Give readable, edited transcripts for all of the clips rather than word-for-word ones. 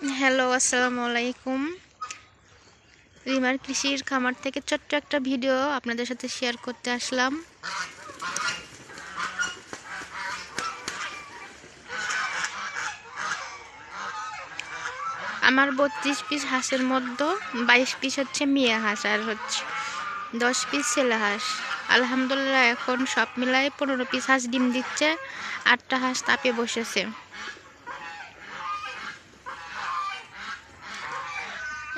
Hello, আসসালামু আলাইকুম। রিমার কৃষির খামার থেকে ছোট্ট একটা ভিডিও আপনাদের সাথে শেয়ার করতে আসলাম। আমার 32 পিস হাঁসের মধ্যে 22 পিস হচ্ছে মেয়ে হাঁস আর হচ্ছে 10 পিস ছেলে হাঁস। আলহামদুলিল্লাহ এখন সব মিলায় 15 পিস হাঁস ডিম দিচ্ছে, 8টা হাঁস তাপে বসেছে।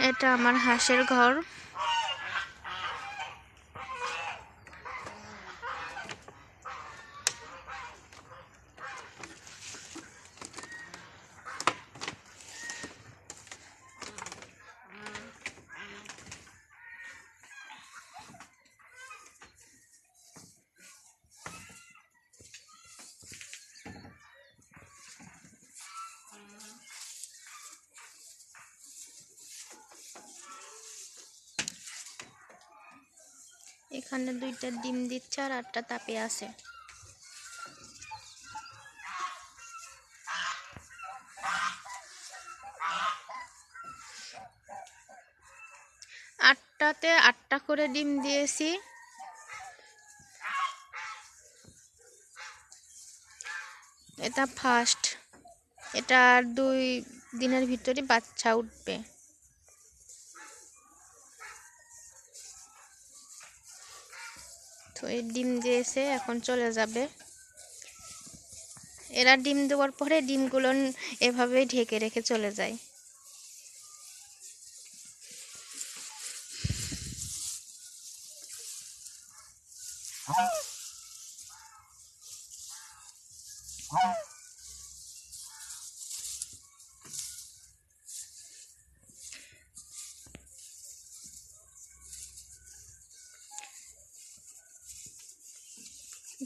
এটা আমার হাঁসের ঘর। এখানে 2টা ডিম দিচ্ছে আর 8টা তাপে আছে। আটটাতে 8টা করে ডিম দিয়েছি। এটা ফার্স্ট, এটা আর 2 দিনের ভিতরে বাচ্চা উঠবে। তো এই ডিম দিয়েছে, এখন চলে যাবে। এরা ডিম দেওয়ার পরে ডিমগুলো এভাবেই ঢেকে রেখে চলে যায়।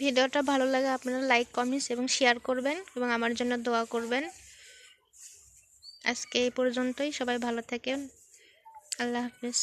ভিডিওটা ভালো লাগে আপনারা লাইক, কমেন্টস এবং শেয়ার করবেন এবং আমার জন্য দোয়া করবেন। আজকে এই পর্যন্তই। সবাই ভালো থাকেন। আল্লাহ হাফেজ।